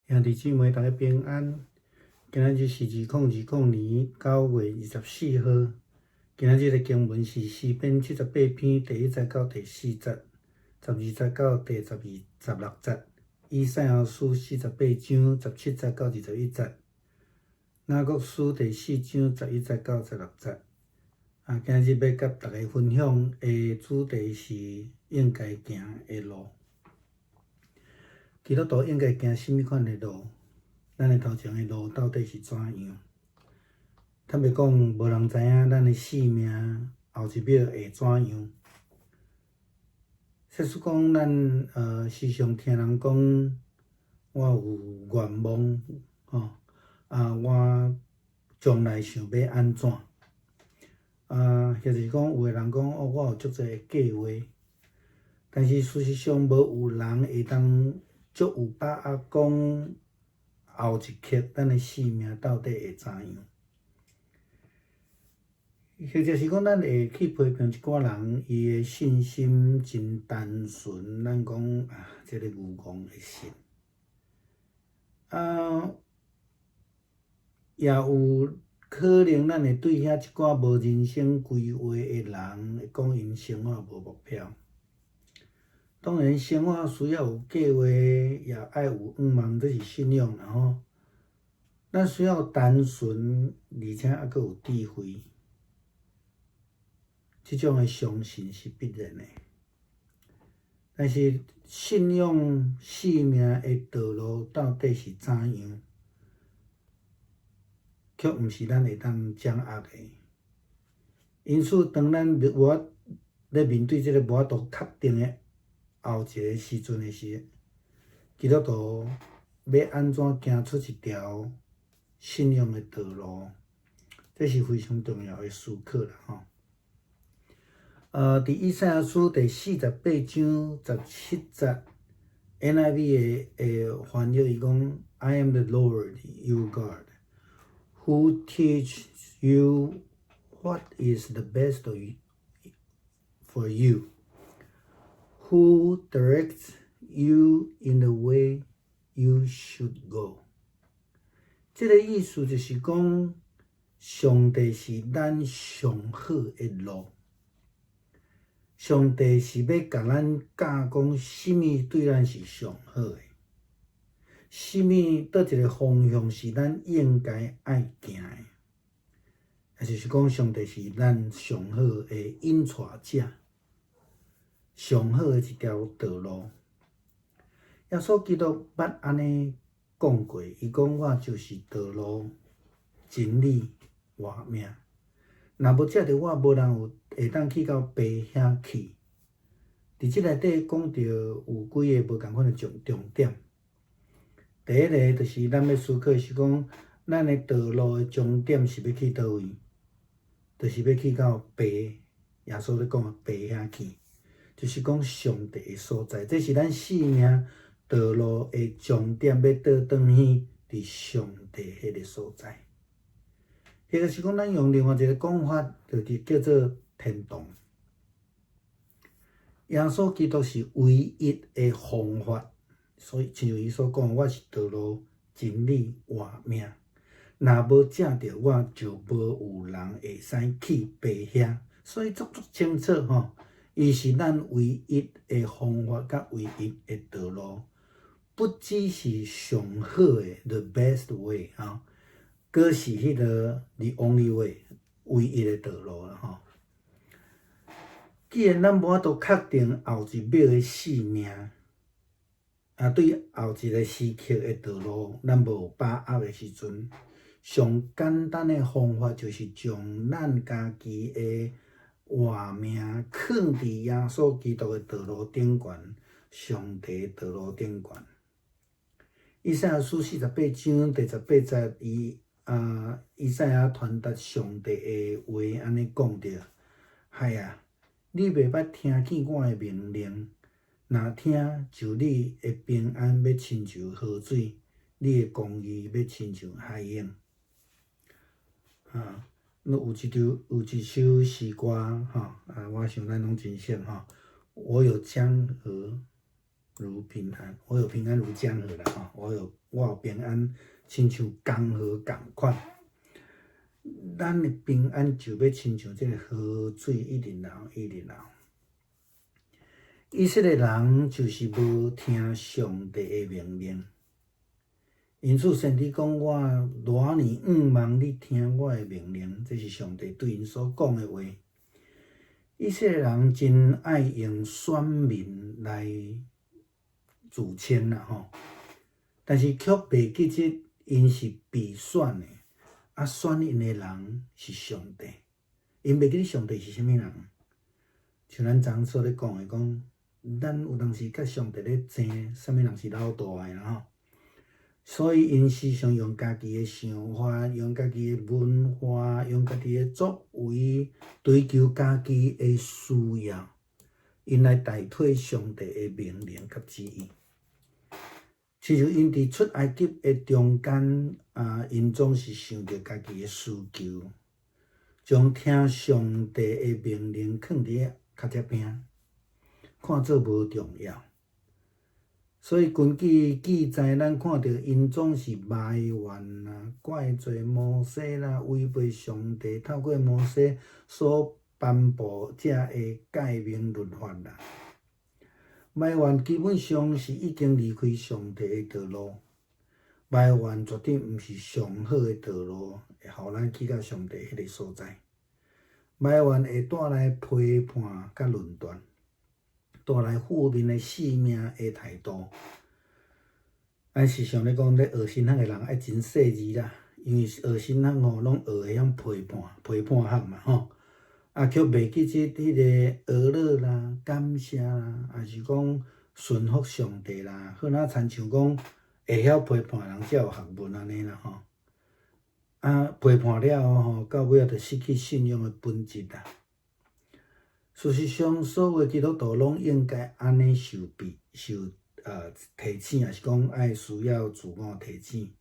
兄弟姊妹，大家平安。今仔日是2020年9月24号。今仔日的经文是诗篇78篇第1节到第4节，12节到第16节。以赛亚书48章17节到21节。雅各书第4章11节到16节。今日要甲大家分享的主题是应该行的路。基督徒应该行甚物款的路？咱的头前的路到底是怎样？坦白讲，无人知影咱的性命后一秒会怎样。说实讲，咱时常听人讲，我有愿望，我将来想要安怎？或是讲有个人讲，我有足侪计划，但是事实上无有人会当足有把握讲后一刻咱的性命到底会怎样？或者是讲，咱会去批评一寡人，伊的信心真单纯，咱讲这个愚公会信。也有可能咱会对遐一寡无人生规划的人，会讲因生活无目标。当然，生活需要有计划，也爱有愿望，这是信仰啦吼。咱需要单纯，而且还佫有智慧。这种的相信是必然的，但是信仰性命的道路到底是怎样，却毋是咱会当掌握的。因此，当咱无法咧面对这个无法度确定的后一个时阵的时，基督徒要安怎行出一条信仰的道路，这是非常重要的思考啦吼。伫以赛亚书第48章17节 ，NIV 的翻译伊讲 ：“I am the Lord, your God, who teach you what is the best for you, who directs you in the way you should go。”这个意思就是讲，上帝是咱上好的路。上帝是要甲咱教讲，什么对咱是上好的，什么倒一个方向是咱应该爱行的，也就是讲，上帝是咱上好的引带者，上好的一条道路。耶稣基督捌安尼讲过，伊讲我就是道路、真理、活命。若无藉着我，无人会当去到爸遐去。伫即内底讲到有几个无共款的重点。第一个就是咱要思考是讲，咱的道路的终点是要去倒位？就是要去到爸，耶稣咧讲的爸遐去，就是讲上帝的所在。这是咱生命道路的终点，要倒转去伫上帝迄个所在。或者是讲，咱用另外一个讲法，就是叫做天堂。耶稣基督是唯一的方法，所以亲像伊所讲，我是道路、真理、活命。若无藉着我，就无有人会使去爸遐。所以足清楚吼，伊是咱唯一的方法，甲唯一的道路，不只是上好的 the best way 吼。佫是迄个 the only way 唯一的道路啦吼。既然咱无法度确定后一秒的性命，对后一个时刻的道路，咱无有把握的时阵，上简单的方法就是将咱家己的活命放伫耶稣基督的道路顶悬，上帝的道路顶悬。以赛亚书48章第18节，以赛亚传达上帝的话，安尼讲着：嗨啊，你袂捌听见我的命令，若听就你的平安要亲像河水，你的公义要亲像海涌。有一首诗歌我想咱拢真熟我有江河如平安，我有平安如江河啦哈，我有平安，亲像江河共款。咱的平安就要亲像这个河水一直流，一直流。以色列人就是无听上帝的命令，因此先知讲：我偌年望你听我的命令，这是上帝对因所讲的话。以色列人真爱用选民来自称啦吼，但是却袂记得因是被选的，选因的人是上帝，因袂记得上帝是啥物人。像咱昨所咧讲的，咱有当时甲上帝咧争，啥物人是老大的啦吼。所以因时常用家己的想法，用家己的文化，用家己的作为，追求家己的需要，因来代替上帝的命令甲旨意。亲像因伫出埃及的中间，因总是想着家己的需求，将听上帝的命令放伫脚趾边，看做无重要。所以根据记载，咱看到因总是埋怨啦、怪罪摩西啦、违背上帝透过摩西所颁布这个诫命律法啦。埋怨基本上是已经离开上帝的道路，埋怨绝对毋是上好的道路，会互咱去到上帝迄个所在。埋怨会带来批判甲论断，带来负面的生命的态度。咱时常咧讲，咧学神学的人爱真细致啦，因为学神学吼，拢学会晓批判学嘛吼，却袂记即迄个学乐啦、感谢啦，还是讲顺服上帝啦，好哪亲像讲会晓批判人才有学问安尼啦吼。批判了后到尾仔就失去信仰的本质啦。事实上，所有的基督徒拢应该安尼受提醒，也是讲爱需要自我提醒。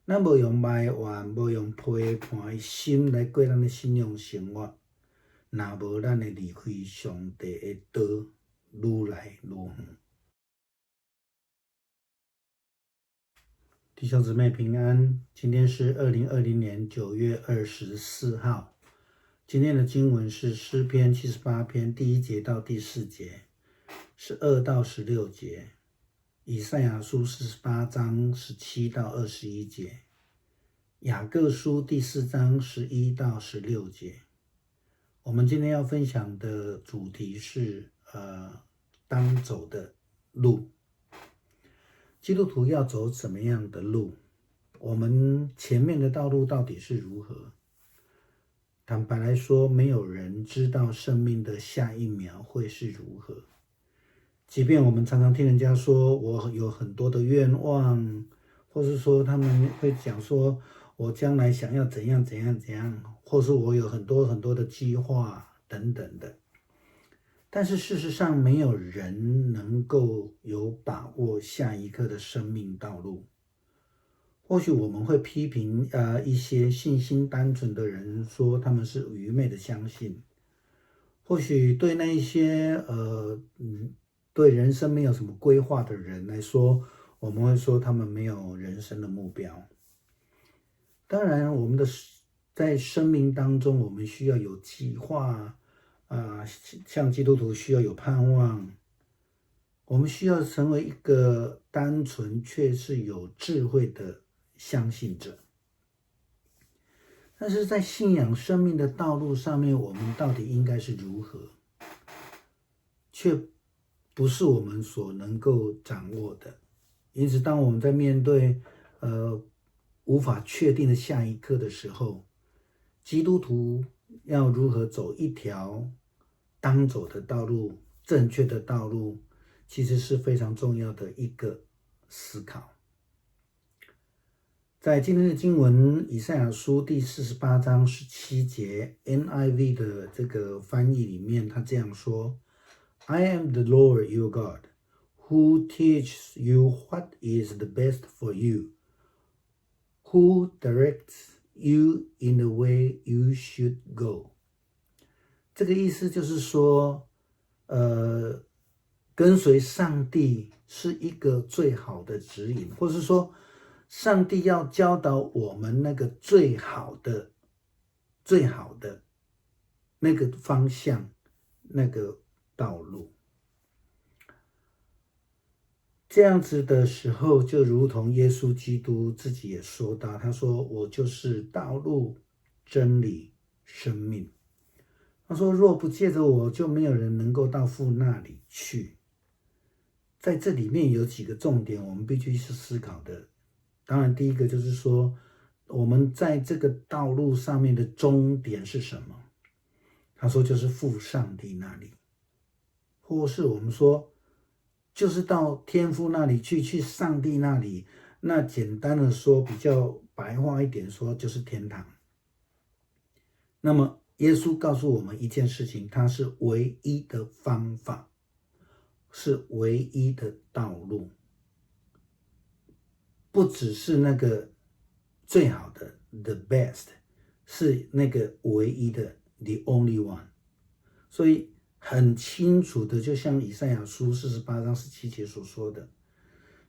咱无用埋怨，无用批判的心来过咱的信仰生活，若无咱会离开上帝的道，愈来愈远。弟兄姊妹平安，今天是2020年9月24号。今天的经文是诗篇78篇第1节到第4节，12到16节，以赛亚书48章17到21节，雅各书第4章11到16节。我们今天要分享的主题是当走的路。基督徒要走怎么样的路？我们前面的道路到底是如何？坦白来说，没有人知道生命的下一秒会是如何。即便我们常常听人家说我有很多的愿望，或是说他们会讲说我将来想要怎样怎样怎样，或是我有很多很多的计划等等的。但是事实上，没有人能够有把握下一刻的生命道路。或许我们会批评一些信心单纯的人，说他们是愚昧的相信。或许对那一些对人生没有什么规划的人来说，我们会说他们没有人生的目标。当然，我们在生命当中，我们需要有计划。像基督徒需要有盼望，我们需要成为一个单纯却是有智慧的相信者。但是在信仰生命的道路上面，我们到底应该是如何，却不是我们所能够掌握的。因此，当我们在面对无法确定的下一刻的时候，基督徒要如何走一条当走的道路，正确的道路，其实是非常重要的一个思考。在今天的经文，以赛亚书第48章17节 NIV 的这个翻译里面，他这样说 I am the Lord your God, who teaches you what is the best for you, who directs you in the way you should go。 这个意思就是说跟随上帝是一个最好的指引，或是说，上帝要教导我们那个最好的那个方向，那个道路。这样子的时候，就如同耶稣基督自己也说到，他说：“我就是道路、真理、生命。”他说：“若不借着我，就没有人能够到父那里去。”在这里面有几个重点，我们必须是思考的。当然，第一个就是说，我们在这个道路上面的终点是什么？他说就是父上帝那里，或是我们说就是到天父那里去上帝那里。那简单的说，比较白话一点说，就是天堂。那么耶稣告诉我们一件事情，他是唯一的方法，是唯一的道路，不只是那个最好的 the best， 是那个唯一的 the only one。 所以很清楚的，就像以赛亚书48章17节所说的，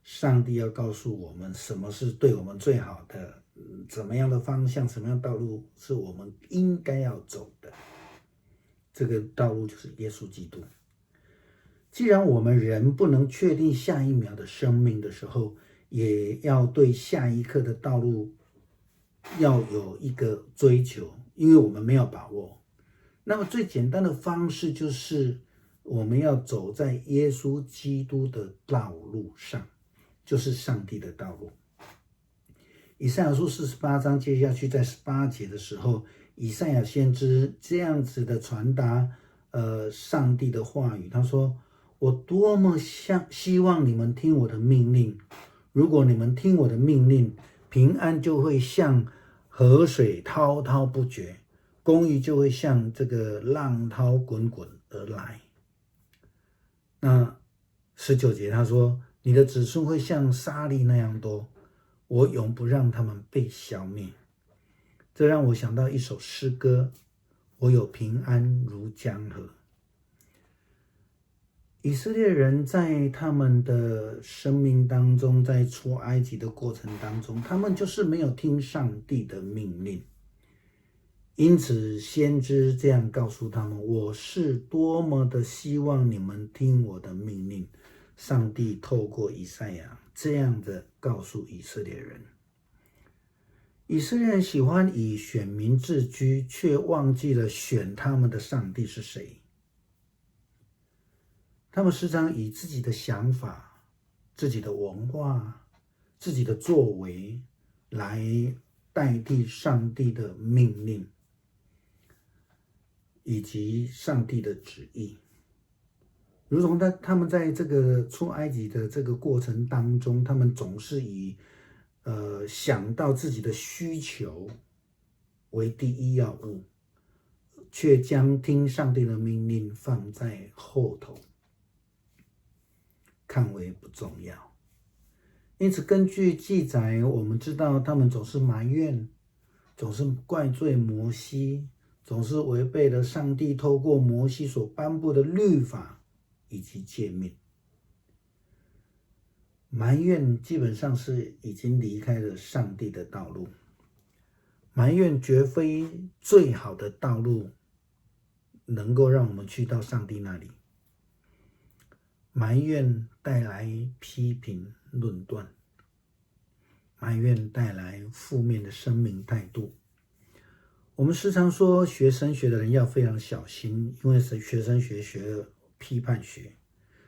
上帝要告诉我们什么是对我们最好的，怎么样的方向，什么样的道路是我们应该要走的。这个道路就是耶稣基督。既然我们人不能确定下一秒的生命的时候，也要对下一刻的道路要有一个追求，因为我们没有把握。那么最简单的方式就是我们要走在耶稣基督的道路上，就是上帝的道路。以赛亚书48章接下去在18节的时候，以赛亚先知这样子的传达上帝的话语。他说：“我多么希望你们听我的命令，如果你们听我的命令，平安就会像河水滔滔不绝，公义就会像这个浪涛滚滚而来。”那19节他说：“你的子孙会像沙粒那样多，我永不让他们被消灭。”这让我想到一首诗歌：“我有平安如江河。”以色列人在他们的生命当中，在出埃及的过程当中，他们就是没有听上帝的命令。因此先知这样告诉他们：“我是多么的希望你们听我的命令。”上帝透过以赛亚这样的告诉以色列人。以色列人喜欢以选民自居，却忘记了选他们的上帝是谁。他们时常以自己的想法、自己的文化、自己的作为来代替上帝的命令以及上帝的旨意。如同他们在这个出埃及的这个过程当中，他们总是以想到自己的需求为第一要务，却将听上帝的命令放在后头，看为不重要。因此根据记载，我们知道他们总是埋怨，总是怪罪摩西，总是违背了上帝透过摩西所颁布的律法以及诫命。埋怨基本上是已经离开了上帝的道路，埋怨绝非最好的道路，能够让我们去到上帝那里。埋怨带来批评论断，埋怨带来负面的生命态度。我们时常说学神学的人要非常小心，因为学神学学了批判学，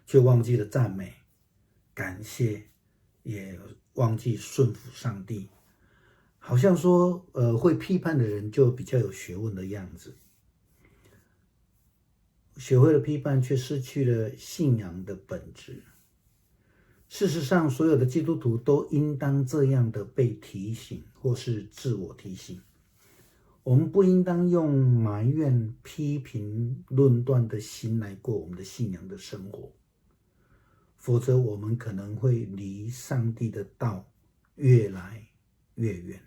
却忘记了赞美、感谢，也忘记顺服上帝。好像说会批判的人就比较有学问的样子，学会了批判，却失去了信仰的本质。事实上，所有的基督徒都应当这样的被提醒，或是自我提醒。我们不应当用埋怨、批评、论断的心来过我们的信仰的生活，否则我们可能会离上帝的道越来越远。